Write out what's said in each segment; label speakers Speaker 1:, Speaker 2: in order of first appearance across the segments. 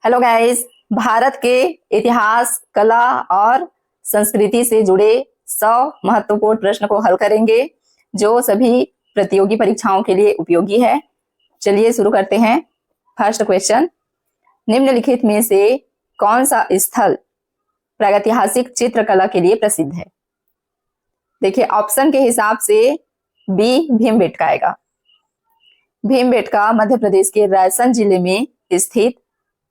Speaker 1: Hello guys. Bharat के इतिहास, कला और संस्कृति से जुड़े 100 महत्वपूर्ण प्रश्न को हल करेंगे जो सभी प्रतियोगी परीक्षाओं के लिए उपयोगी है। चलिए शुरू करते हैं। फर्स्ट क्वेश्चन, निम्नलिखित में से कौन सा स्थल प्रागैतिहासिक चित्रकला के लिए प्रसिद्ध है? देखिए ऑप्शन के हिसाब से बी भीमबेटका आएगा। भीमबेटका मध्य प्रदेश के रायसेन जिले में स्थित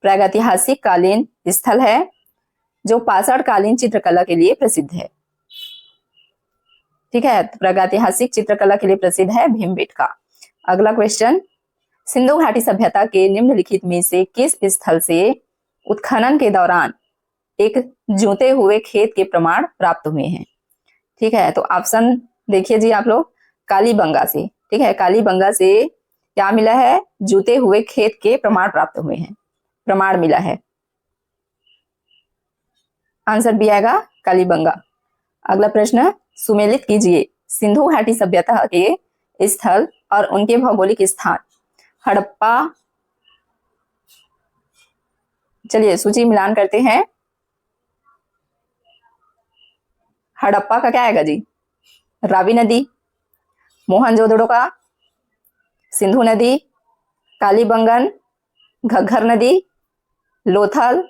Speaker 1: प्रागैतिहासिक कालीन स्थल है जो पाषाण कालीन चित्रकला के लिए प्रसिद्ध है। ठीक है, प्रागैतिहासिक चित्रकला के लिए प्रसिद्ध है भीमबेटका। अगला क्वेश्चन, सिंधु घाटी सभ्यता के निम्नलिखित में से किस स्थल से उत्खनन के दौरान एक जूते हुए खेत के प्रमाण प्राप्त हुए हैं? ठीक है, तो ऑप्शन देखिए जी आप लोग, कालीबंगा से। ठीक है, कालीबंगा से क्या मिला है? जूते हुए खेत के प्रमाण प्राप्त हुए हैं, प्रमाण मिला है। आंसर भी आएगा कालीबंगा। अगला प्रश्न, सुमेलित कीजिए सिंधु घाटी सभ्यता के स्थल और उनके भौगोलिक स्थान। हड़प्पा, चलिए सूची मिलान करते हैं। हड़प्पा का क्या आएगा जी? रावी नदी, मोहनजोदड़ो का सिंधु नदी, कालीबंगन, घग्घर नदी, लोथल,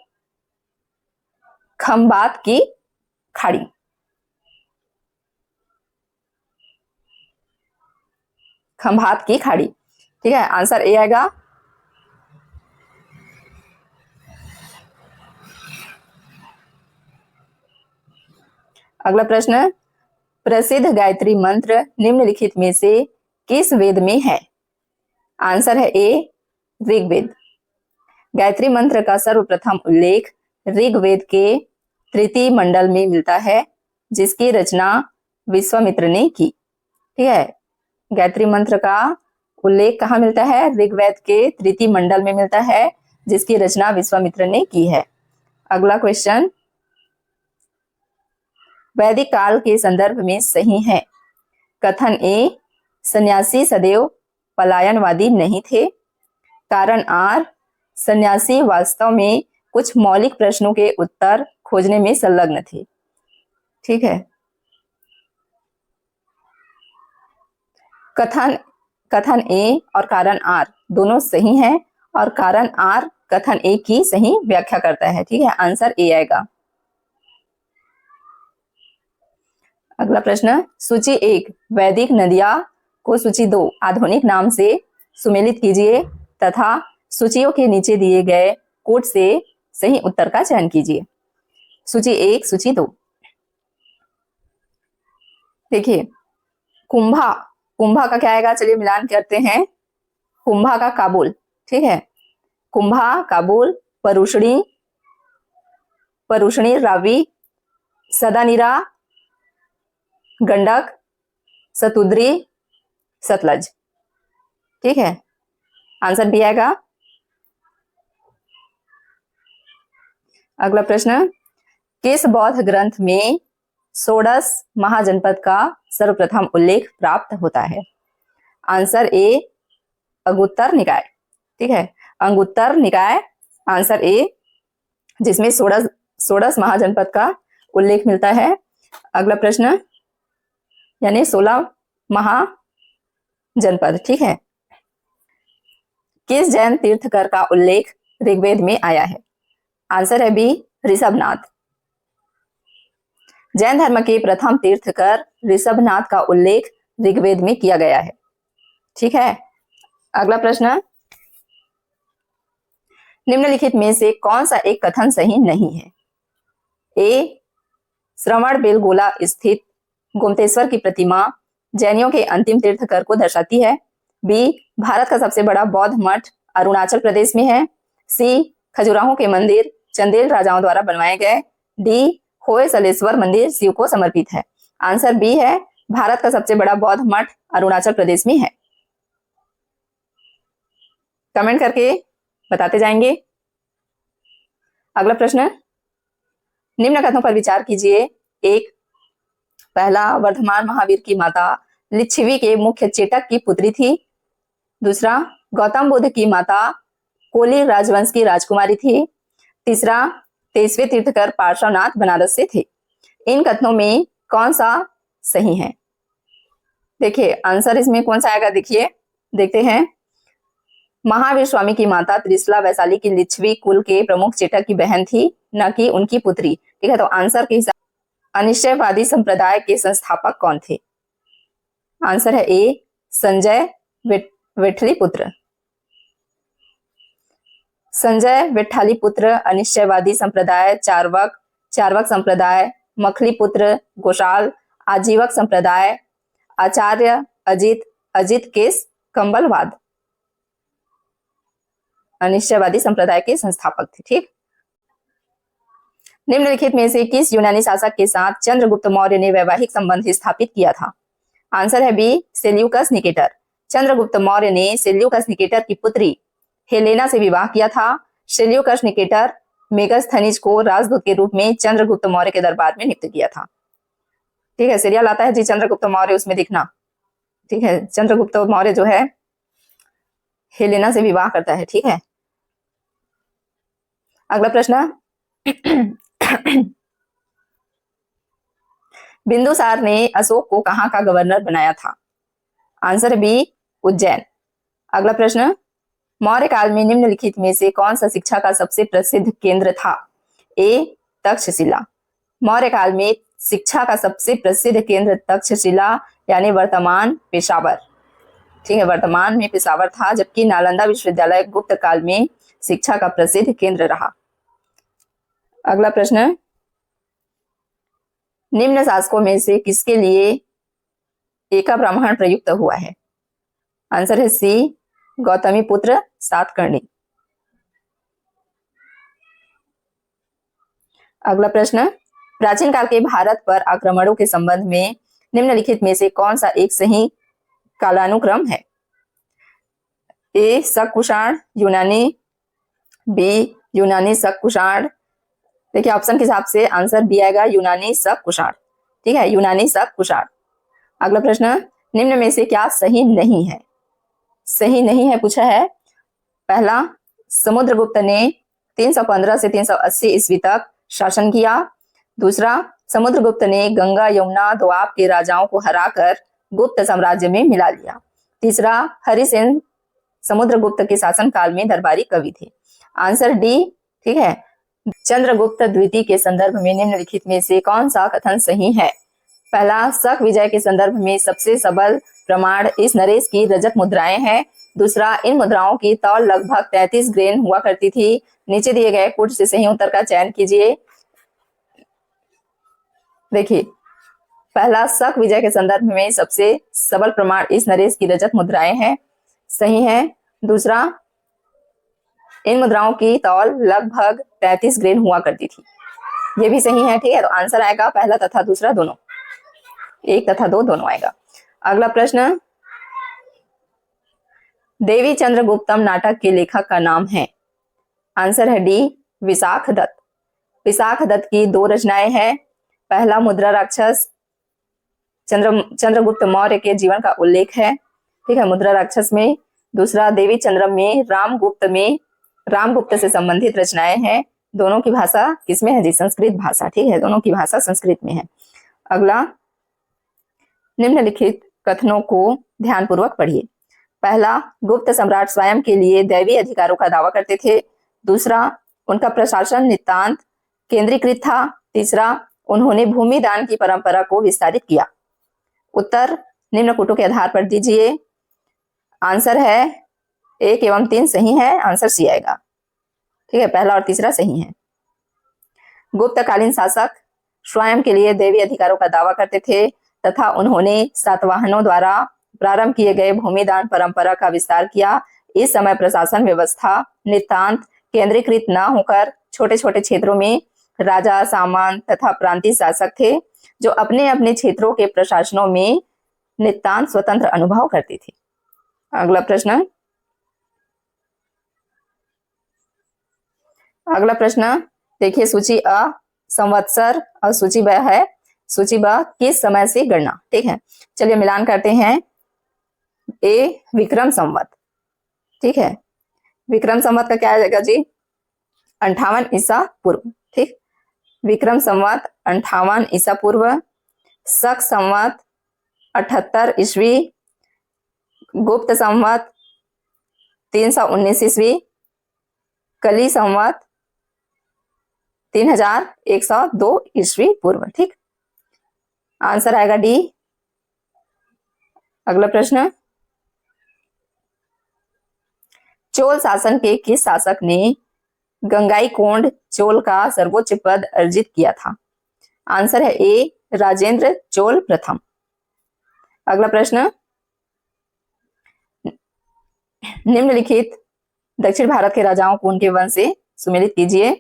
Speaker 1: खंबात की खाड़ी। खंभात की खाड़ी। ठीक है, आंसर ए आएगा। अगला प्रश्न, प्रसिद्ध गायत्री मंत्र निम्नलिखित में से किस वेद में है? आंसर है ए ऋग्वेद। गायत्री मंत्र का सर्वप्रथम उल्लेख ऋग्वेद के तृतीय मंडल में मिलता है जिसकी रचना विश्वामित्र ने की। ठीक है, गायत्री मंत्र का उल्लेख कहाँ मिलता है? ऋग्वेद के तृतीय मंडल में मिलता है जिसकी रचना विश्वामित्र ने की है। अगला क्वेश्चन, वैदिक काल के संदर्भ में सही है। कथन ए, सन्यासी सदैव पलायनवादी नहीं थे। कारण आर, सन्यासी वास्तव में कुछ मौलिक प्रश्नों के उत्तर खोजने में संलग्न थे। ठीक है, कथन ए और कारण आर दोनों सही हैं और कारण आर कथन ए की सही व्याख्या करता है। ठीक है, आंसर ए आएगा। अगला प्रश्न, सूची 1 वैदिक नदियां को सूची 2 आधुनिक नाम से सुमेलित कीजिए तथा सूचियों के नीचे दिए गए कोड से सही उत्तर का चयन कीजिए। सूची 1, सूची 2। देखिए कुंभा, कुंभा का क्या आएगा? चलिए मिलान करते हैं। कुंभा का काबुल। ठीक है, कुंभा काबुल, परुषणी रावी, सदानीरा गंडक, सतुद्री सतलज। ठीक है, आंसर भी आएगा। अगला प्रश्न, किस बौद्ध ग्रंथ में षोडश महाजनपद का सर्वप्रथम उल्लेख प्राप्त होता है? आंसर ए अंगुत्तर निकाय। ठीक है, अंगुत्तर निकाय आंसर ए, जिसमें षोडश महाजनपद का उल्लेख मिलता है। अगला प्रश्न, यानी 16 महाजनपद। ठीक है, किस जैन तीर्थकर का उल्लेख ऋग्वेद में आया है? आंसर है बी ऋषभनाथ। जैन धर्म के प्रथम तीर्थकर ऋषभनाथ का उल्लेख ऋग्वेद में किया गया है। ठीक है, अगला प्रश्न, निम्नलिखित में से कौन सा एक कथन सही नहीं है? ए, श्रवण बेलगोला स्थित गोमतेश्वर की प्रतिमा जैनियों के अंतिम तीर्थकर को दर्शाती है। बी, भारत का सबसे बड़ा बौद्ध मठ अरुणाचल प्रदेश में है। सी, खजुराहो के मंदिर चंदेल राजाओं द्वारा बनवाए गए। डी, होयसलेश्वर मंदिर शिव को समर्पित है। आंसर बी है, भारत का सबसे बड़ा बौद्ध मठ अरुणाचल प्रदेश में है। कमेंट करके बताते जाएंगे। अगला प्रश्न, निम्न कथनों पर विचार कीजिए। 1, पहला, वर्धमान महावीर की माता लिच्छवी के मुख्य चेटक की पुत्री थी। दूसरा, गौतम बुद्ध की माता कोली राजवंश की राजकुमारी थी। तीसरा, 23वें तीर्थकर पार्श्वनाथ बनारस से थे। इन कथनों में कौन सा सही है? देखिए आंसर इसमें कौन सा आएगा, देखिए देखते हैं। महावीर स्वामी की माता त्रिशला वैशाली की लिच्छवी कुल के प्रमुख चेटक की बहन थी, न कि उनकी पुत्री। ठीक है, तो आंसर के हिसाब अनिश्चयवादी संप्रदाय के संस्थापक कौन थे? आंसर है ए, संजय विठलीपुत्र। संजय विठलीपुत्र अनिश्चयवादी संप्रदाय, चार्वक संप्रदाय, मखलीपुत्र गोशाल आजीवक संप्रदाय, आचार्य अजित केस कंबलवाद अनिश्चयवादी संप्रदाय के संस्थापक थे। ठीक, निम्नलिखित में से किस यूनानी शासक के साथ चंद्रगुप्त मौर्य ने वैवाहिक संबंध स्थापित किया था? आंसर है B, Seleucus Nicator. Chandragupta Maurya ने सेल्यूकस निकेटर की पुत्री हेलेना से विवाह किया था। सेल्यूकस निकेटर मेगास्थनीज को राजदूत के रूप में चंद्रगुप्त मौर्य के दरबार में नियुक्त किया था। ठीक है, सीरियल आता है जी चंद्रगुप्त मौर्य, उसमें दिखना। ठीक है, चंद्रगुप्त मौर्य जो है हेलेना से विवाह करता है। ठीक है, अगला प्रश्न बिंदुसार ने अशोक को कहां का गवर्नर बनाया था? आंसर है बी, उज्जैन। अगला प्रश्न, मौर्य काल में निम्नलिखित में से कौन सा शिक्षा का सबसे प्रसिद्ध केंद्र था? ए, तक्षशिला। मौर्य काल में शिक्षा का सबसे प्रसिद्ध केंद्र तक्षशिला यानी वर्तमान पेशावर। ठीक है, वर्तमान में पेशावर था, जबकि नालंदा विश्वविद्यालय गुप्त काल में शिक्षा का प्रसिद्ध केंद्र रहा। अगला प्रश्न, निम्न शासकों में से किसके लिए एका ब्राह्मण प्रयुक्त हुआ है? आंसर है सी, गौतमी पुत्र सातकर्णी। अगला प्रश्न, प्राचीन काल के भारत पर आक्रमणों के संबंध में निम्नलिखित में से कौन सा एक सही कालानुक्रम है? ए, शक कुषाण यूनानी, बी यूनानी शक कुषाण। देखिए ऑप्शन के हिसाब से आंसर बी आएगा, यूनानी शक कुषाण। ठीक है, यूनानी शक कुषाण। अगला प्रश्न, निम्न में से क्या सही नहीं है? सही नहीं है पूछा है। पहला, समुद्रगुप्त ने 315 से 380 ईस्वी तक शासन किया। दूसरा, समुद्रगुप्त ने गंगा यमुना दोआब के राजाओं को हराकर गुप्त साम्राज्य में मिला लिया। तीसरा, हरिसेन समुद्रगुप्त के शासनकाल में दरबारी कवि थे। Answer D. ठीक है, चंद्रगुप्त द्वितीय के संदर्भ में निम्नलिखित में से कौन सा कथन सही है? पहला, शक विजय के संदर्भ में सबसे सबल प्रमाण इस नरेश की रजत मुद्राएं हैं। दूसरा, इन मुद्राओं की तौल लगभग 33 ग्रेन हुआ करती थी। नीचे दिए गए कुट से सही उत्तर का चयन कीजिए। देखिए, पहला, शक विजय के संदर्भ में सबसे सबल प्रमाण इस नरेश की रजत मुद्राएं हैं, सही है। दूसरा, इन मुद्राओं की तौल लगभग 33 ग्रेन हुआ करती थी, ये भी सही है। ठीक है, तो आंसर आएगा पहला तथा दूसरा दोनों, 1 तथा 2 दोनों आएगा। अगला प्रश्न, देवी चंद्रगुप्तम नाटक के लेखक का नाम है? आंसर है डी, विशाख दत्त। विशाख दत्त की 2 रचनाएं हैं। पहला, मुद्रा राक्षस चंद्रगुप्त मौर्य के जीवन का उल्लेख है। ठीक है, मुद्रा राक्षस में। दूसरा, देवी चंद्रम में रामगुप्त से संबंधित रचनाएं हैं। दोनों की भाषा किसमें है जी? संस्कृत भाषा। ठीक है, दोनों की भाषा संस्कृत में है। अगला, निम्नलिखित कथनों को ध्यानपूर्वक पढ़िए। पहला, गुप्त सम्राट स्वयं के लिए दैवी अधिकारों का दावा करते थे। दूसरा, उनका प्रशासन नितांत केंद्रीकृत था। तीसरा, उन्होंने भूमि दान की परंपरा को विस्तारित किया। उत्तर निम्न कूटों के आधार पर दीजिए। आंसर है 1 एवं 3 सही है, आंसर सी आएगा। ठीक है, पहला और तीसरा सही है। गुप्तकालीन शासक स्वयं के लिए दैवी अधिकारों का दावा करते थे तथा उन्होंने सातवाहनों द्वारा प्रारंभ किए गए भूमिदान परंपरा का विस्तार किया। इस समय प्रशासन व्यवस्था नितांत केंद्रीकृत न होकर छोटे छोटे क्षेत्रों में राजा, सामंत तथा प्रांतीय शासक थे, जो अपने अपने क्षेत्रों के प्रशासनों में नितांत स्वतंत्र अनुभव करते थे। अगला प्रश्न, देखिए, सूची अ संवत्सर और सूची ब है। सूची ब किस समय से गणना। ठीक है, चलिए मिलान करते हैं। ए, विक्रम संवत। ठीक है, विक्रम संवत का क्या आएगा जी? 58 ईसा पूर्व, ठीक। विक्रम संवत 58 ईसा पूर्व, शक संवत 78 ईस्वी, गुप्त संवत 319 ईस्वी, कली संवत 3102 ईस्वी पूर्व, ठीक। आंसर आएगा डी। अगला प्रश्न, चोल शासन के किस शासक ने गंगाईकोंड चोल का सर्वोच्च पद अर्जित किया था? आंसर है ए, राजेंद्र चोल प्रथम। अगला प्रश्न, निम्नलिखित दक्षिण भारत के राजाओं को उनके वंश से सुमेलित कीजिए।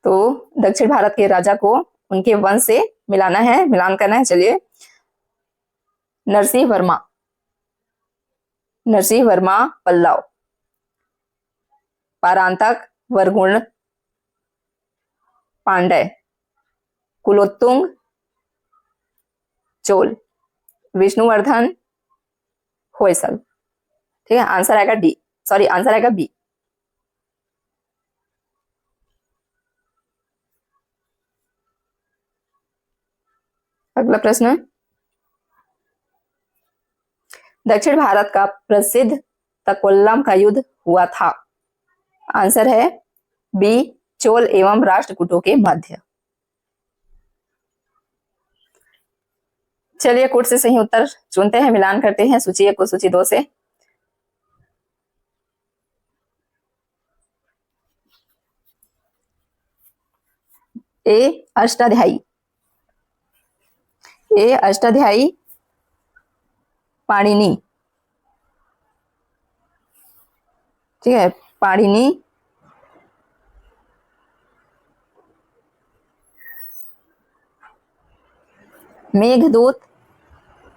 Speaker 1: तो दक्षिण भारत के राजा को उनके वंश से मिलाना है, मिलान करना है। चलिए, नरसिंह वर्मा, नरसिंह वर्मा पल्लव, परांतक वरगुण पांड्य, कुलोत्तुंग चोल, विष्णुवर्धन होयसल, ठीक है। आंसर आएगा डी, सॉरी आंसर आएगा बी। अगला प्रश्न, दक्षिण भारत का प्रसिद्ध तकोल्लम का युद्ध हुआ था? आंसर है बी, चोल एवं राष्ट्रकूटों के मध्य। चलिए, कूट से सही उत्तर चुनते हैं, मिलान करते हैं सूची 1 को सूची 2 से। ए अष्टाध्यायी, ए अष्टाध्यायी पाणिनि, ठीक है, पाणिनि। मेघदूत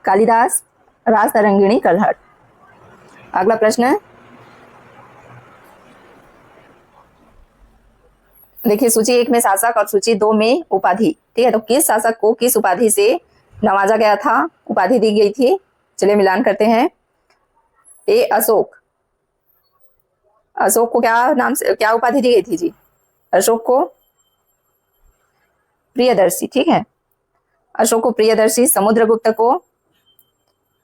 Speaker 1: कालिदास, राजतरंगिणी कलहट। अगला प्रश्न, देखिए सूची 1 में शासक और सूची 2 में उपाधि, ठीक है। तो किस शासक को किस उपाधि से नवाजा गया था, उपाधि दी गई थी? चलिए मिलान करते हैं। ए अशोक, अशोक को क्या नाम से, क्या उपाधि दी गई थी जी? अशोक को प्रियदर्शी, ठीक है, अशोक को प्रियदर्शी। समुद्रगुप्त को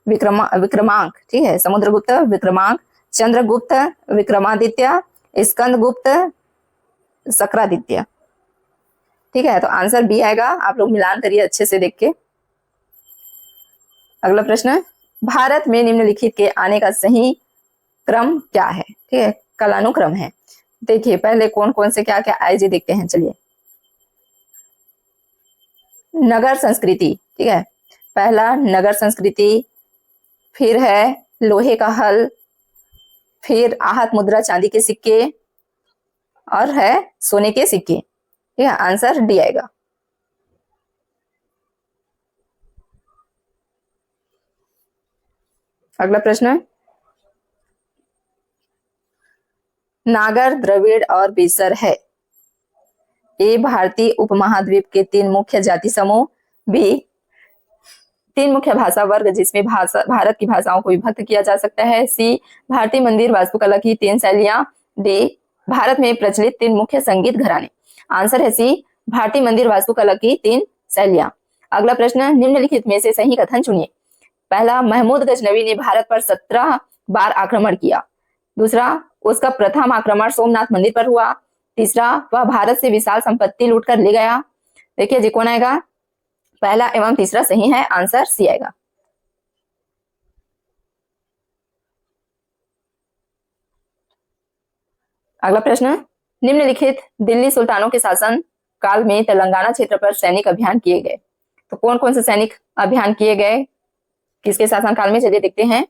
Speaker 1: विक्रमांक, ठीक है, समुद्रगुप्त विक्रमांक। चंद्रगुप्त विक्रमादित्य, स्कंदगुप्त शक्रादित्य, ठीक है। तो आंसर बी आएगा। आप लोग मिलान करिए अच्छे से देख के। अगला प्रश्न, भारत में निम्नलिखित के आने का सही क्रम क्या है? ठीक है, कालानुक्रम है। देखिए पहले कौन कौन से क्या क्या आए जी देखते हैं। चलिए, नगर संस्कृति, ठीक है, पहला नगर संस्कृति, फिर है लोहे का हल, फिर आहत मुद्रा चांदी के सिक्के, और है सोने के सिक्के, ठीक है। आंसर डी आएगा। अगला प्रश्न, नागर, द्रविड़ और बिसर है। ए भारतीय उपमहाद्वीप के 3 मुख्य जाति समूह, बी 3 मुख्य भाषा वर्ग जिसमें भारत की भाषाओं को विभक्त किया जा सकता है, सी भारतीय मंदिर वास्तुकला की 3 शैलियां, डी भारत में प्रचलित 3 मुख्य संगीत घराने। आंसर है सी भारतीय मंदिर वास्तुकला की 3 शैलियां। अगला प्रश्न, निम्नलिखित में से सही कथन चुनिए। पहला, महमूद गजनवी ने भारत पर 17 बार आक्रमण किया। दूसरा, उसका प्रथम आक्रमण सोमनाथ मंदिर पर हुआ। तीसरा, वह भारत से विशाल संपत्ति लूटकर ले गया। देखिए जी कौन आएगा? पहला एवं तीसरा सही है, आंसर सी आएगा। अगला प्रश्न, निम्नलिखित दिल्ली सुल्तानों के शासन काल में तेलंगाना क्षेत्र पर सैनिक अभियान किए गए। तो कौन कौन से सैनिक अभियान किए गए किसके शासन काल में? चलिए देखते हैं।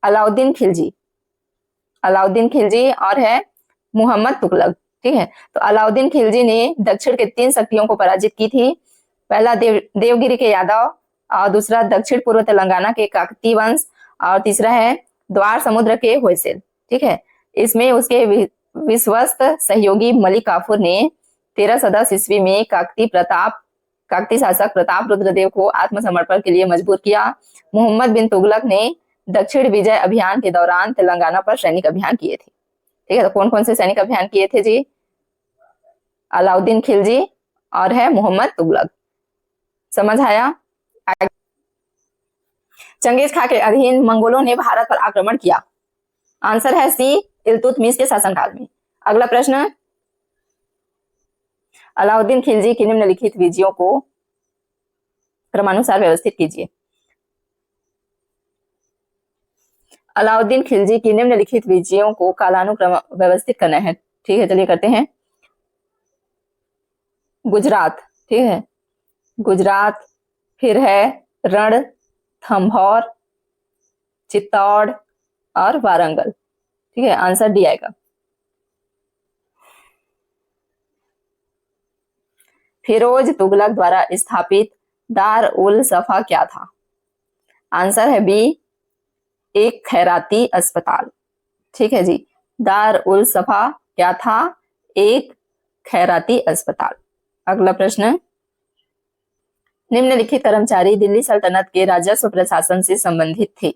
Speaker 1: अलाउद्दीन खिलजी, अलाउद्दीन खिलजी और है मोहम्मद तुगलक, ठीक है। तो अलाउद्दीन खिलजी ने दक्षिण के 3 शक्तियों को पराजित की थी। पहला देवगिरी के यादव, और दूसरा दक्षिण पूर्व तेलंगाना के काकती वंश, और तीसरा है द्वार समुद्र के होयसल, ठीक है। इसमें उसके विश्वस्त सहयोगी मलिक काफूर ने 1310 ईस्वी में काकती शासक प्रताप रुद्रदेव को आत्मसमर्पण के लिए मजबूर किया। मोहम्मद बिन तुगलक ने दक्षिण विजय अभियान के दौरान तेलंगाना पर सैनिक अभियान किए थे, ठीक है, तो कौन कौन से सैनिक अभियान किए थे जी? अलाउद्दीन खिलजी और है मोहम्मद तुगलक। समझ आया? चंगेज खां के अधीन मंगोलों ने भारत पर आक्रमण किया। आंसर है सी, इल्तुतमिश के शासनकाल में। अगला प्रश्न, अलाउद्दीन खिलजी की निम्नलिखित विजयों को क्रमानुसार व्यवस्थित कीजिए। अलाउद्दीन खिलजी की निम्नलिखित विजयों को कालानुक्रम व्यवस्थित करना है। ठीक है, चलिए करते हैं। गुजरात, ठीक है, गुजरात, फिर है रणथंभौर, चित्तौड़ और वारंगल। ठीक है, आंसर डी आएगा। फिरोज तुगलक द्वारा स्थापित दार उल सफा क्या था? आंसर है बी, एक खैराती अस्पताल। ठीक है जी, दार उल सफा क्या था? एक खैराती अस्पताल। अगला प्रश्न, निम्नलिखित कर्मचारी दिल्ली सल्तनत के राजस्व प्रशासन से संबंधित थे।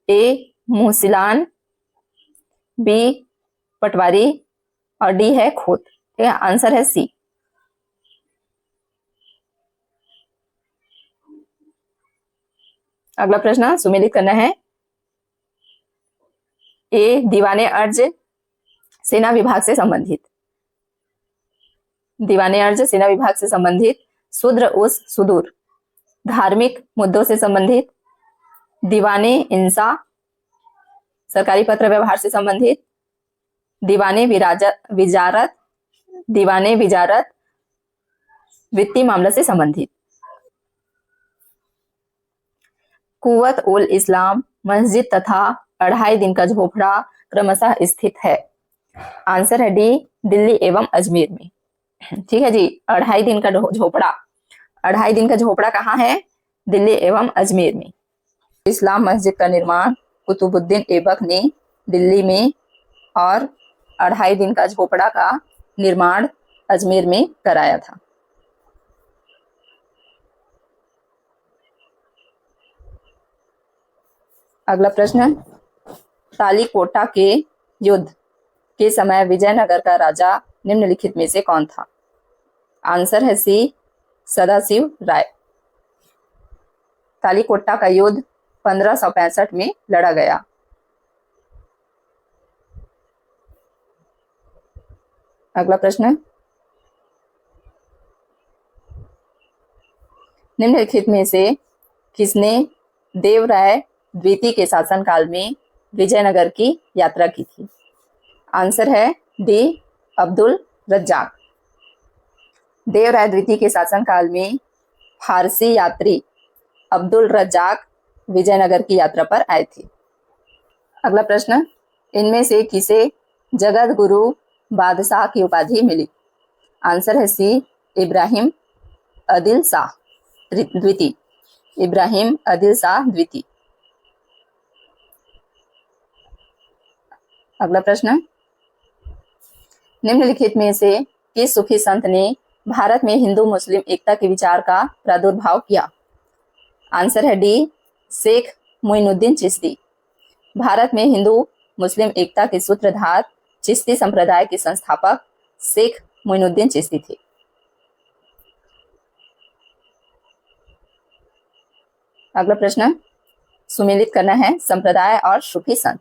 Speaker 1: ए, मुहसिलान, बी, पटवारी और डी है खोत। ठीक है, आंसर है सी। अगला प्रश्न सुमेलित करना है। ए, दीवाने अर्ज सेना विभाग से संबंधित, दीवाने अर्ज सेना विभाग से संबंधित, शूद्र उस सुदूर धार्मिक मुद्दों से संबंधित, दीवाने इंसा सरकारी पत्र व्यवहार से संबंधित, दीवाने विजारत वित्तीय मामला से संबंधित। कुवत उल इस्लाम मस्जिद तथा 2.5 दिन का झोपड़ा क्रमशः स्थित है। आंसर है डी, दिल्ली एवं अजमेर में। ठीक है जी, 2.5 दिन का झोपड़ा, 2.5 दिन का झोपड़ा कहाँ है? दिल्ली एवं अजमेर में। इस्लाम मस्जिद का निर्माण कुतुबुद्दीन ऐबक ने दिल्ली में और 2.5 दिन का झोपड़ा का निर्माण अजमेर में कराया था। अगला प्रश्न, तालीकोटा के युद्ध के समय विजयनगर का राजा निम्नलिखित में से कौन था? आंसर है सी, सदाशिव राय। तालीकोटा का युद्ध 1565 में लड़ा गया। अगला प्रश्न, निम्नलिखित में से किसने देवराय द्वितीय के शासनकाल में विजयनगर की यात्रा की थी? आंसर है डी, अब्दुल रज्जाक। देवराय द्वितीय के शासनकाल में फारसी यात्री अब्दुल रज्जाक विजयनगर की यात्रा पर आए थे। अगला प्रश्न, इनमें से किसे जगत गुरु बादशाह की उपाधि मिली? आंसर है सी, इब्राहिम आदिल शाह द्वितीय, इब्राहिम आदिल शाह द्वितीय। अगला प्रश्न, निम्नलिखित में से किस सूफी संत ने भारत में हिंदू मुस्लिम एकता के विचार का प्रादुर्भाव किया? आंसर है डी, शेख मोइनुद्दीन चिश्ती। भारत में हिंदू मुस्लिम एकता के सूत्रधार चिश्ती संप्रदाय के संस्थापक शेख मोइनुद्दीन चिश्ती थे। अगला प्रश्न सुमेलित करना है, संप्रदाय और सूफी संत।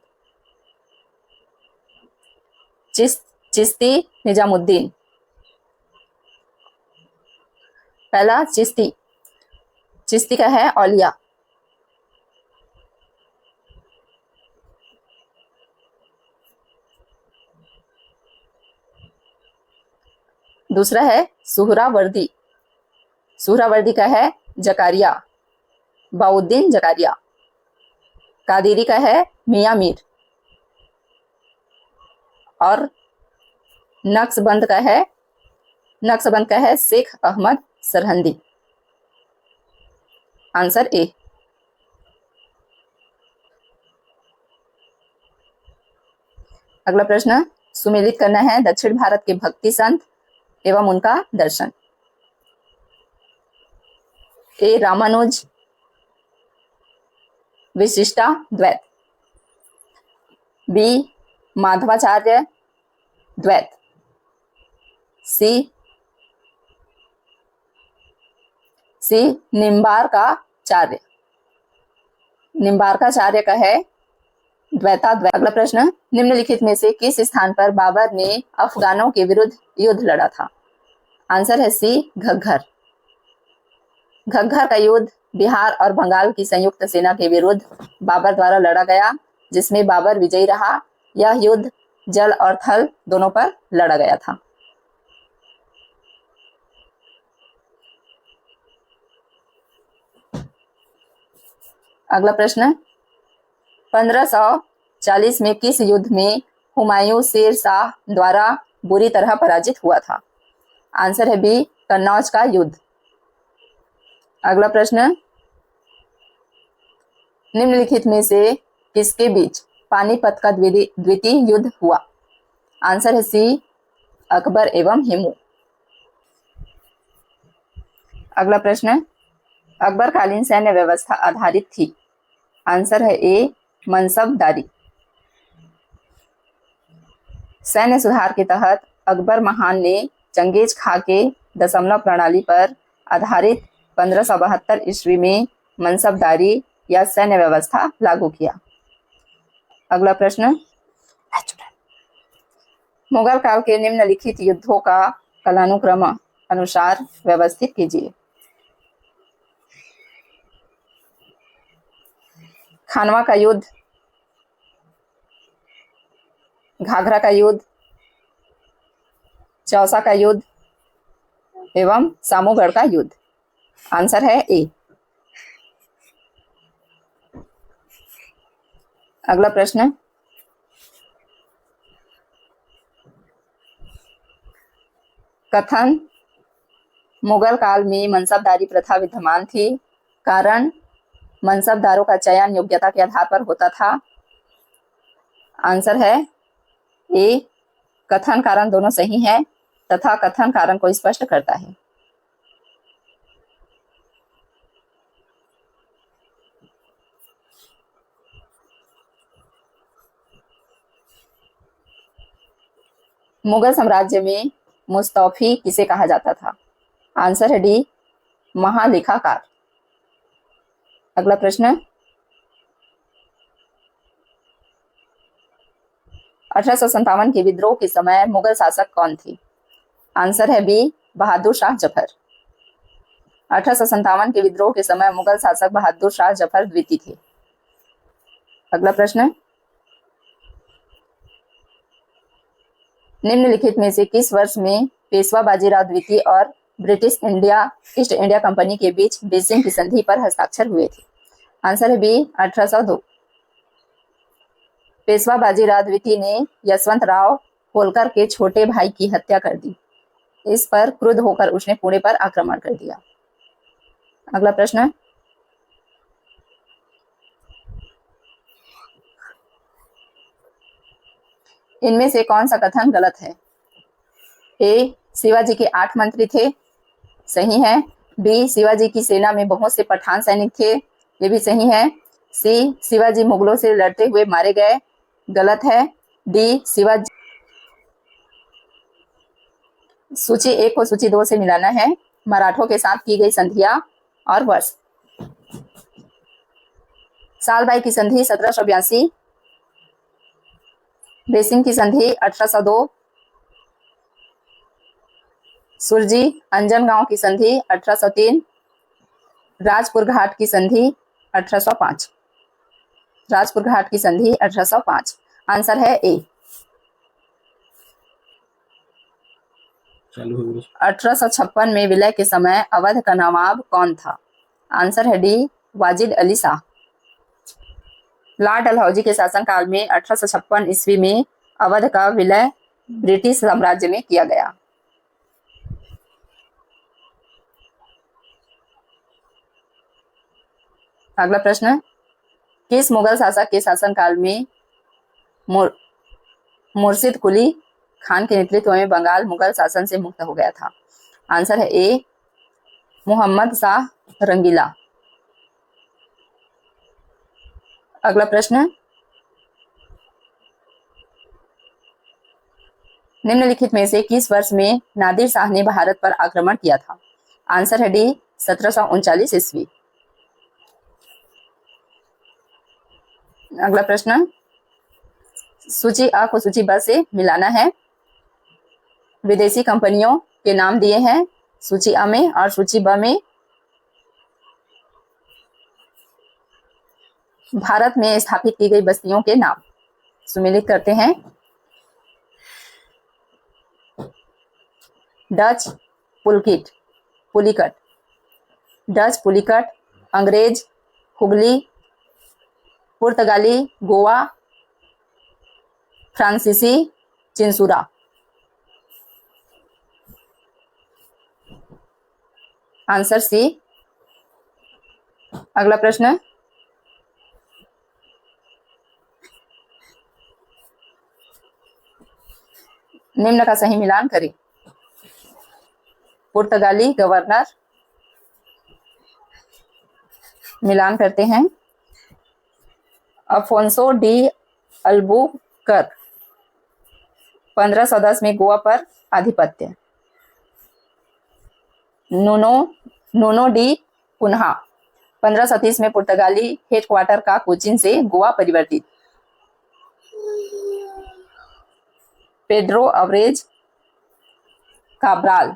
Speaker 1: चिश्ती निजामुद्दीन, पहला चिश्ती का है औलिया, दूसरा है सुहरावर्दी का है जकारिया, बाउद्दीन जकारिया। कादिरी का है मियां मीर और नक्शबंद का है शेख अहमद सरहंदी। Answer A. अगला प्रश्न सुमेलित करना है, दक्षिण भारत के भक्ति संत एवं उनका दर्शन। ए, रामानुज विशिष्टा द्वैत, बी माधवाचार्य द्वैत, सी निम्बार्काचार्य, निम्बार्काचार्य का है द्वैताद्वैत। अगला प्रश्न, निम्नलिखित में से किस स्थान पर बाबर ने अफगानों के विरुद्ध युद्ध लड़ा था? आंसर है सी घग्घर। घग्घर का युद्ध बिहार और बंगाल की संयुक्त सेना के विरुद्ध बाबर द्वारा लड़ा गया, जिसमें बाबर विजयी रहा। यह युद्ध जल और थल दोनों पर लड़ा गया था। अगला प्रश्न, 1540 में किस युद्ध में हुमायूं शेर शाह द्वारा बुरी तरह पराजित हुआ था? आंसर है बी कन्नौज का युद्ध। अगला प्रश्न, निम्नलिखित में से किसके बीच पानीपत का द्वितीय युद्ध हुआ? आंसर है सी अकबर एवं हिमू। अगला प्रश्न, अकबरकालीन सैन्य व्यवस्था आधारित थी? आंसर है ए मनसबदारी। सैन्य सुधार के तहत अकबर महान ने चंगेज खां के दशमलव प्रणाली पर आधारित 1572 ईस्वी में मनसबदारी या सैन्य व्यवस्था लागू किया। अगला प्रश्न, मुगल काल के निम्नलिखित युद्धों का कालानुक्रम अनुसार व्यवस्थित कीजिए। खानवा का युद्ध, घाघरा का युद्ध, चौसा का युद्ध एवं सामूगढ़ का युद्ध। आंसर है ए। अगला प्रश्न, कथन मुगल काल में मनसबदारी प्रथा विद्यमान थी, कारण मनसबदारों का चयन योग्यता के आधार पर होता था। आंसर है ए कथन कारण दोनों सही है तथा कथन कारण को स्पष्ट करता है। मुगल साम्राज्य में मुस्तौफी किसे कहा जाता था? आंसर है डी महालेखाकार। अगला प्रश्न, 1857 के विद्रोह के समय मुगल शासक कौन थे? आंसर है बी बहादुर शाह जफर। 1857 के विद्रोह के समय मुगल शासक बहादुर शाह जफर द्वितीय थे। अगला प्रश्न, निम्नलिखित में से किस वर्ष में पेशवा बाजीराव द्वितीय और ब्रिटिश ईस्ट इंडिया कंपनी के बीच बीजिंग की संधि पर हस्ताक्षर हुए थे? आंसर है बी 1802। पेशवा बाजीराव द्वितीय ने यशवंतराव होलकर के छोटे भाई की हत्या कर दी। इस पर क्रुद्ध होकर उसने पुणे पर आक्रमण कर दिया। अगला प्रश्न, इनमें से कौन सा कथन गलत है? ए शिवाजी के 8 मंत्री थे, सही है। बी शिवाजी की सेना में बहुत से पठान सैनिक थे, ये भी सही है। सी शिवाजी मुगलों से लड़ते हुए मारे गए, गलत है। डी शिवाजी, सूची 1 को सूची 2 से मिलाना है। मराठों के साथ की गई संधियां और वर्ष, सालबाई की संधि 1782, बेसिंग की संधि 1802, सुरजी अंजनगांव की संधि 1803, राजपुर घाट की संधि 1805, राजपुर घाट की संधि 1805। आंसर है ए। 1856 में विलय के समय अवध का नवाब कौन था? आंसर है डी वाजिद अली शाह। लॉर्ड डलहौजी के शासनकाल में 1856 ईस्वी में अवध का विलय ब्रिटिश साम्राज्य में किया गया। अगला प्रश्न, किस मुगल शासक के शासनकाल में मुर्शिद कुली खान के नेतृत्व में बंगाल मुगल शासन से मुक्त हो गया था? आंसर है ए मोहम्मद शाह रंगीला। अगला प्रश्न, निम्नलिखित में से किस वर्ष में नादिर शाह ने भारत पर आक्रमण किया था? आंसर है डी 1739 ईस्वी। अगला प्रश्न, सूची अ को सूची ब से मिलाना है। विदेशी कंपनियों के नाम दिए हैं सूची अ में और सूची ब में। भारत में स्थापित की गई बस्तियों के नाम सुमेलित करते हैं। डच पुलिकट, डच पुलिकट, अंग्रेज हुगली, पुर्तगाली गोवा, फ्रांसीसी चिंसुरा। Answer C. अगला प्रश्न, निम्न का सही मिलान करें। पुर्तगाली गवर्नर, मिलान करते हैं। अफोंसो डी अल्बुकर्क, 1510 में गोवा पर आधिपत्य। नूनो डी कुन्हा, 1530 में पुर्तगाली हेडक्वार्टर का कोचीन से गोवा परिवर्तित। पेड्रो अवरेज काब्राल,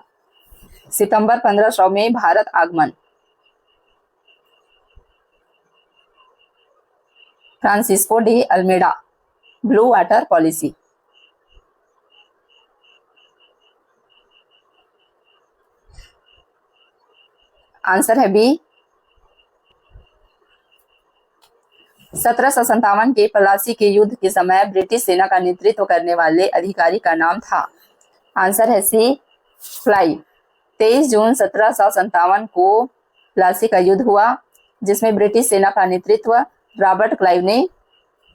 Speaker 1: सितंबर 1500 में भारत आगमन। Francisco de Almeida, blue water policy. Answer है बी। 1757 के पलासी के युद्ध के समय ब्रिटिश सेना का नेतृत्व करने वाले अधिकारी का नाम था। आंसर है सी फ्लाई। 23 जून 1757 को प्लासी का युद्ध हुआ, जिसमें ब्रिटिश सेना का नेतृत्व रॉबर्ट क्लाइव ने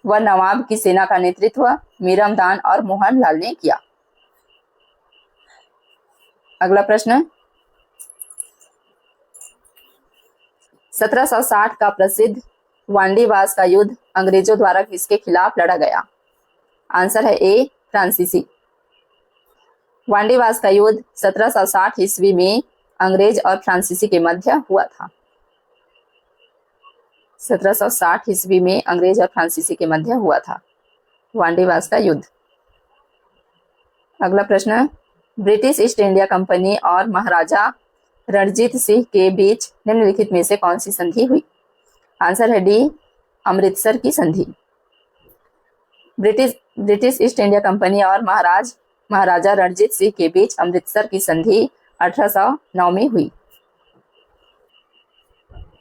Speaker 1: व नवाब की सेना का नेतृत्व मीरमदान और मोहन लाल ने किया। अगला प्रश्न, 1760 का प्रसिद्ध वांडीवास का युद्ध अंग्रेजों द्वारा किसके खिलाफ लड़ा गया? आंसर है ए फ्रांसीसी। वांडीवास का युद्ध 1760 ईस्वी में अंग्रेज और फ्रांसीसी के मध्य हुआ था। 1760 ईस्वी में अंग्रेज और फ्रांसीसी के मध्य हुआ था वांडीवास का युद्ध। अगला प्रश्न, ब्रिटिश ईस्ट इंडिया कंपनी और महाराजा रणजीत सिंह के बीच निम्नलिखित में से कौन सी संधि हुई? आंसर है डी अमृतसर की संधि। ब्रिटिश ईस्ट इंडिया कंपनी और महाराजा रणजीत सिंह के बीच अमृतसर की संधि 1809 में हुई।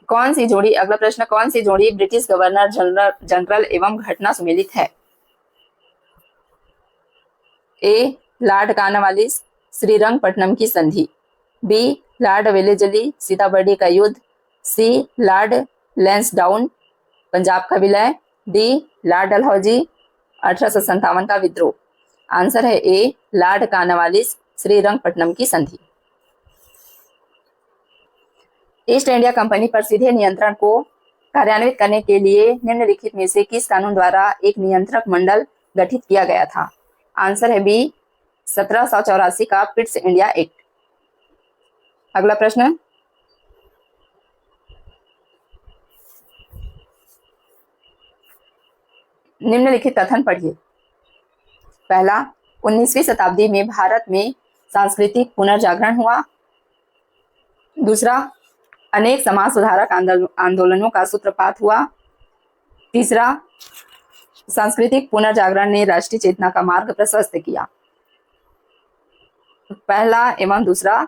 Speaker 1: कौन सी जोड़ी, अगला प्रश्न, कौन सी जोड़ी ब्रिटिश गवर्नर जनरल एवं घटना सुमेलित है? ए लॉर्ड कॉर्नवालिस श्रीरंगपट्टनम की संधि, बी लॉर्ड वेलेस्ली सीताबर्डी का युद्ध, सी लॉर्ड लैंसडाउन पंजाब का विलय, डी लॉर्ड डलहौजी 1857 का विद्रोह। आंसर है ए लॉर्ड कॉर्नवालिस श्रीरंगपट्टनम की संधि। ईस्ट इंडिया कंपनी पर सीधे नियंत्रण को कार्यान्वित करने के लिए निम्नलिखित में से किस कानून द्वारा एक नियंत्रक मंडल गठित किया गया था? आंसर है बी 1784 का पिट्स इंडिया एक्ट। अगला प्रश्न, निम्नलिखित कथन पढ़िए। पहला, 19वीं शताब्दी में भारत में सांस्कृतिक पुनर्जागरण हुआ। दूसरा, अनेक समाज सुधारक आंदोलनों का सूत्रपात हुआ। तीसरा, सांस्कृतिक पुनर्जागरण ने राष्ट्रीय चेतना का मार्ग प्रशस्त किया। पहला एवं दूसरा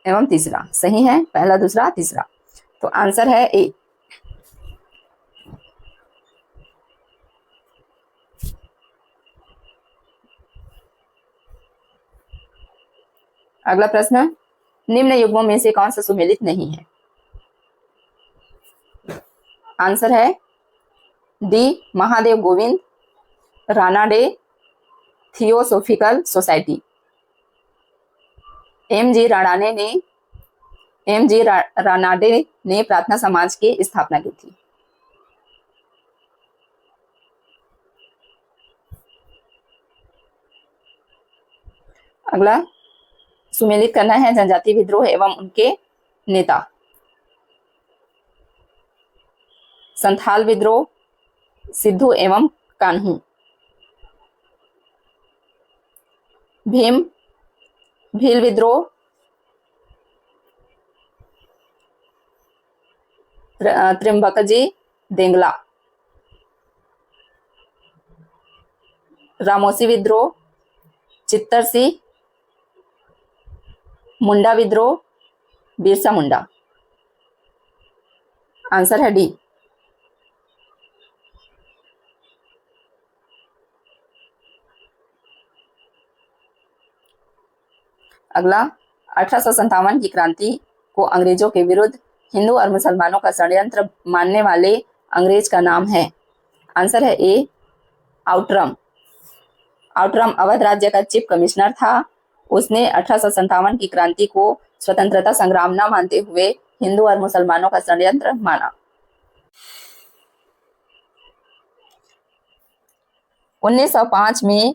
Speaker 1: एवं तीसरा सही है, पहला दूसरा तीसरा, तो आंसर है ए। अगला प्रश्न, निम्न युग्मों में से कौन सा सुमेलित नहीं है? आंसर है D Mahadev Govind Ranade theosophical society. M G Ranade ने प्रार्थना समाज की स्थापना की थी। अगला सुमेलित करना है जनजाति विद्रोह एवं उनके नेता। संथाल विद्रोह, सिद्धू एवं कान्हू। भील विद्रोह, त्रिम्बकजी देंगला। रामोसी विद्रोह, चित्तर सिंह। मुंडा विद्रोह, बिरसा मुंडा। आंसर है डी। अगला 1857 की क्रांति को अंग्रेजों के विरुद्ध हिंदू और मुसलमानों का षड्यंत्र मानने वाले अंग्रेज का नाम है। आंसर है ए, आउटरम। आउटरम अवध राज्य का चीफ कमिश्नर था। उसने 1857 की क्रांति को स्वतंत्रता संग्राम न मानते हुए हिंदू और मुसलमानों का षड्यंत्र माना। 1905 में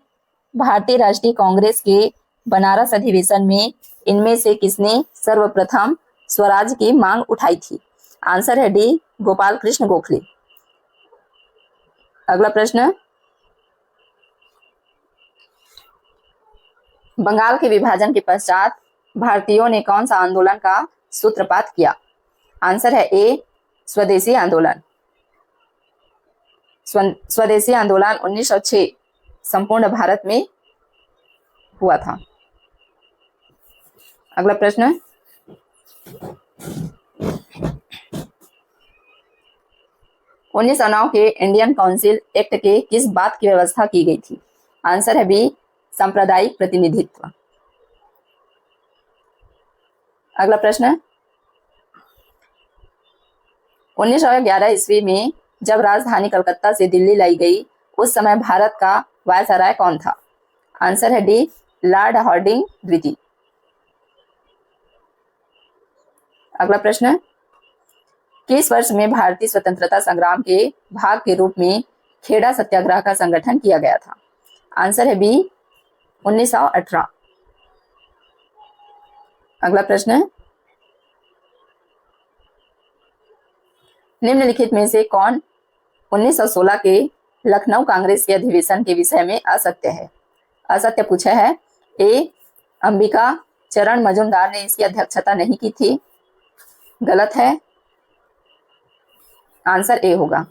Speaker 1: भारतीय राष्ट्रीय कांग्रेस के बनारस अधिवेशन में इनमें से किसने सर्वप्रथम स्वराज की मांग उठाई थी? आंसर है डी, गोपाल कृष्ण गोखले। अगला प्रश्न, बंगाल के विभाजन के पश्चात भारतीयों ने कौन सा आंदोलन का सूत्रपात किया? आंसर है ए, स्वदेशी आंदोलन। स्वदेशी आंदोलन 1906 संपूर्ण भारत में हुआ था। अगला प्रश्न, उन्नीस 1909 के इंडियन काउंसिल एक्ट के किस बात की व्यवस्था की गई थी? आंसर है बी, सांप्रदायिक प्रतिनिधित्व। अगला प्रश्न, 1911 ईस्वी में जब राजधानी कलकत्ता से दिल्ली लाई गई उस समय भारत का वायसराय कौन था? आंसर है डी, लॉर्ड हार्डिंग द्वितीय। अगला प्रश्न, किस वर्ष में भारतीय स्वतंत्रता संग्राम के भाग के रूप में खेड़ा सत्याग्रह का संगठन किया गया था? आंसर है बी, 1918। अगला प्रश्न, निम्नलिखित में से कौन 1916 के लखनऊ कांग्रेस के अधिवेशन के विषय में असत्य है? असत्य पूछा है। ए, अंबिका चरण मजूमदार ने इसकी अध्यक्षता नहीं की थी, गलत है। आंसर ए होगा,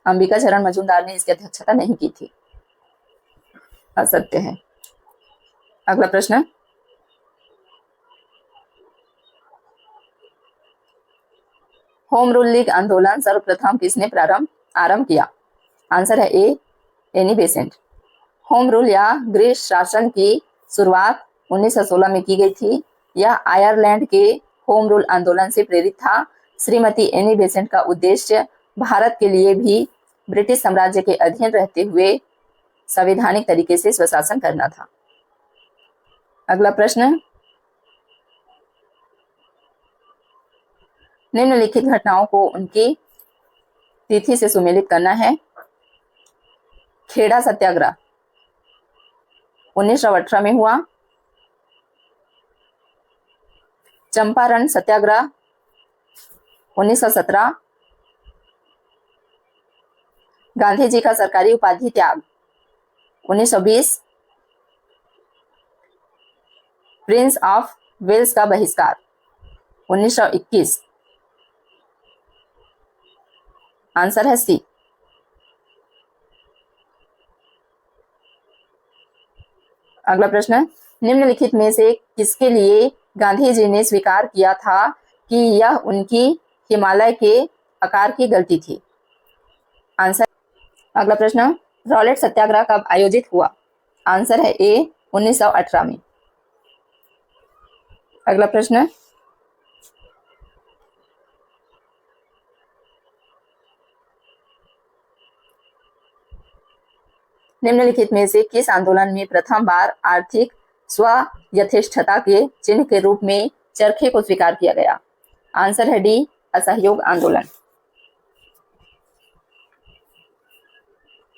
Speaker 1: अंबिका चरण मजूमदार ने इसकी अध्यक्षता नहीं की थी, असत्य है। अगला प्रश्न, होम रूल लीग आंदोलन सर्वप्रथम किसने आरंभ किया? आंसर है ए, एनी बेसेंट। होम रूल या गृह शासन की शुरुआत 1916 में की गई थी। यह आयरलैंड के होम रूल आंदोलन से प्रेरित था। श्रीमती एनी बेसेंट का उद्देश्य भारत के लिए भी ब्रिटिश साम्राज्य के अधीन रहते हुए संवैधानिक तरीके से स्वशासन करना था। अगला प्रश्न, निम्नलिखित घटनाओं को उनकी तिथि से सुमेलित करना है। खेड़ा सत्याग्रह 1918 में हुआ। चंपारण सत्याग्रह 1917। गांधी जी का सरकारी उपाधि त्याग 1920। प्रिंस ऑफ वेल्स का बहिष्कार 1921। आंसर है सी। अगला प्रश्न, निम्नलिखित में से किसके लिए गांधी जी ने स्वीकार किया था कि यह उनकी हिमालय के आकार की गलती थी? आंसर। अगला प्रश्न, रॉलेट सत्याग्रह कब आयोजित हुआ? आंसर है ए, 1918 में। अगला प्रश्न, निम्नलिखित में से किस आंदोलन में प्रथम बार आर्थिक स्वयथेष्टता के चिन्ह के रूप में चरखे को स्वीकार किया गया? आंसर है डी, असहयोग आंदोलन।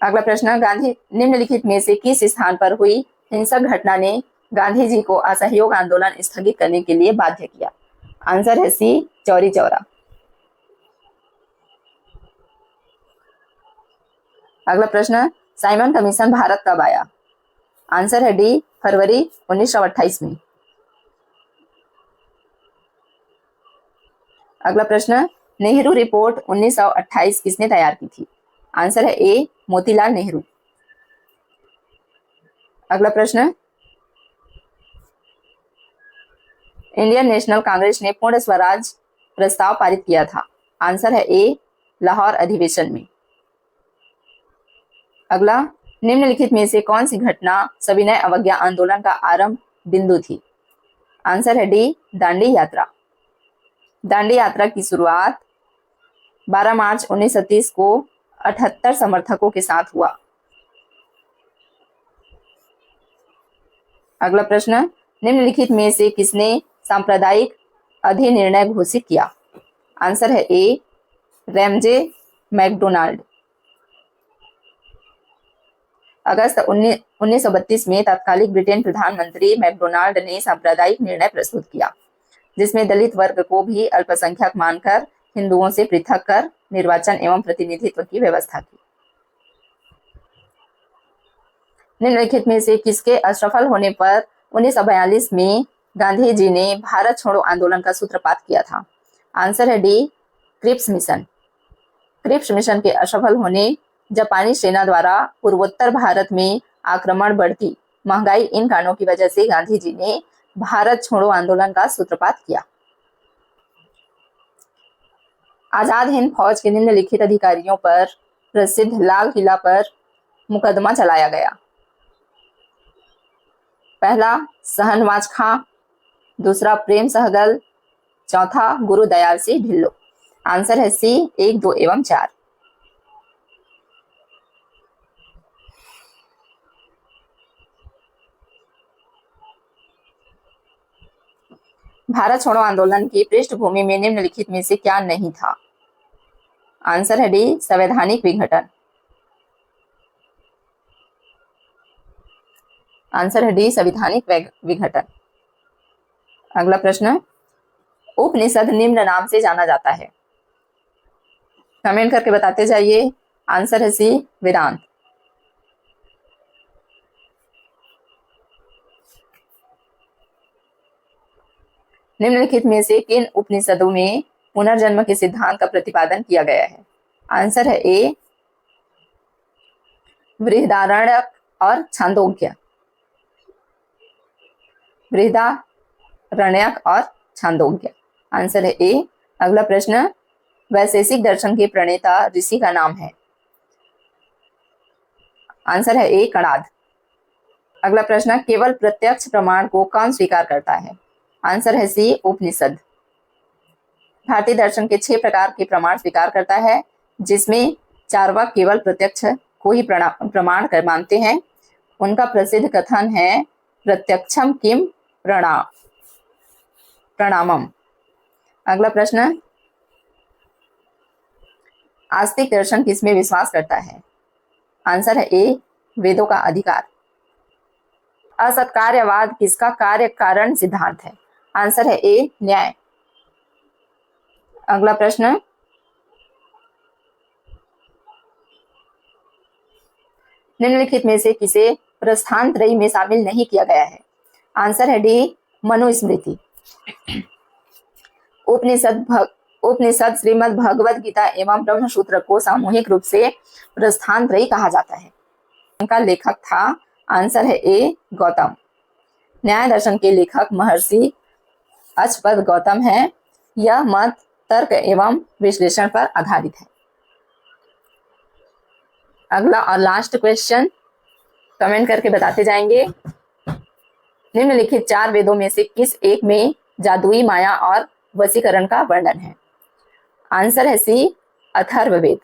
Speaker 1: अगला प्रश्न, गांधी निम्नलिखित में से किस स्थान पर हुई हिंसक घटना ने गांधी जी को असहयोग आंदोलन स्थगित करने के लिए बाध्य किया? आंसर है सी, चौरी चौरा। अगला प्रश्न, साइमन कमीशन भारत कब आया? आंसर है डी, फरवरी 1928 में। अगला प्रश्न, नेहरू रिपोर्ट 1928 किसने तैयार की थी? आंसर है ए, मोतीलाल नेहरू। अगला प्रश्न, इंडियन नेशनल कांग्रेस ने पूर्ण स्वराज प्रस्ताव पारित किया था? आंसर है ए, लाहौर अधिवेशन में। अगला, निम्नलिखित में से कौन सी घटना सविनय अवज्ञा आंदोलन का आरंभ बिंदु थी? आंसर है डी, दांडी यात्रा। दांडी यात्रा की शुरुआत 12 मार्च 1930 को 78 समर्थकों के साथ हुआ। अगला प्रश्न, निम्नलिखित में से किसने सांप्रदायिक अधिनिर्णय घोषित किया? आंसर है ए, रैमजे मैकडोनाल्ड। अगस्त 1932 में तत्कालीन ब्रिटेन प्रधानमंत्री मैकडोनाल्ड ने सांप्रदायिक निर्णय प्रस्तुत किया, जिसमें दलित वर्ग को भी अल्पसंख्यक मानकर हिंदुओं से पृथक कर निर्वाचन एवं प्रतिनिधित्व की व्यवस्था की। निम्नलिखित में से किसके असफल होने पर 1942 में गांधी जी ने भारत छोड़ो आंदोलन का सूत्रपात किया था? आंसर है D, Cripps mission. Cripps mission के असफल होने, जापानी सेना द्वारा पूर्वोत्तर भारत में आक्रमण, बढ़ती महंगाई, इन कारणों की वजह से गांधी जी ने भारत छोड़ो आंदोलन का सूत्रपात किया। आजाद हिंद फौज के निम्नलिखित अधिकारियों पर प्रसिद्ध लाल किला पर मुकदमा चलाया गया? पहला, सहनवाज खां, दूसरा प्रेम सहगल, चौथा गुरु दयाल सिंह ढिल्लो। आंसर है सी, 1, 2 एवं 4। भारत छोड़ो आंदोलन की पृष्ठभूमि में निम्नलिखित में से क्या नहीं था? आंसर है डी, संवैधानिक विघटन। आंसर है डी, संवैधानिक विघटन। अगला प्रश्न, उपनिषद निम्न नाम से जाना जाता है? कमेंट करके बताते जाइए। आंसर है सी, वेदांत। निम्नलिखित में से किन उपनिषदों में पुनर्जन्म के सिद्धांत का प्रतिपादन किया गया है? आंसर है ए, बृहदारण्यक और छांदोग्य। बृहदारण्यक और छांदोग्य। आंसर है ए। अगला प्रश्न, वैशेषिक दर्शन के प्रणेता ऋषि का नाम है? आंसर है ए, कणाद। अगला प्रश्न, केवल प्रत्यक्ष प्रमाण को कौन स्वीकार करता है? आंसर है सी, उपनिषद। भारतीय दर्शन के 6 प्रकार के प्रमाण स्वीकार करता है, जिसमें चार्वाक केवल प्रत्यक्ष को ही प्रमाण कर मानते हैं। उनका प्रसिद्ध कथन है, प्रत्यक्षम किम प्रणामम। अगला प्रश्न, आस्तिक दर्शन किसमें विश्वास करता है? आंसर है ए, वेदों का अधिकार। असत्कार्यवाद किसका कार्य कारण सिद्धांत है? आंसर है ए, न्याय। अगला प्रश्न, निम्नलिखित में से किसे प्रस्थान त्रयी में शामिल नहीं किया गया है? आंसर है डी, मनुस्मृति। उपनिषद श्रीमद् भगवद गीता एवं ब्रह्मसूत्र को सामूहिक रूप से प्रस्थान त्रयी कहा जाता है। उनका लेखक था? आंसर है ए, गौतम। न्याय दर्शन के लेखक महर्षि अच्युत गौतम है। यह मत तर्क एवं विश्लेषण पर आधारित है। अगला और लास्ट क्वेश्चन, कमेंट करके बताते जाएंगे। निम्नलिखित 4 वेदों में से किस एक में जादुई माया और वशीकरण का वर्णन है? आंसर है सी, अथर्ववेद।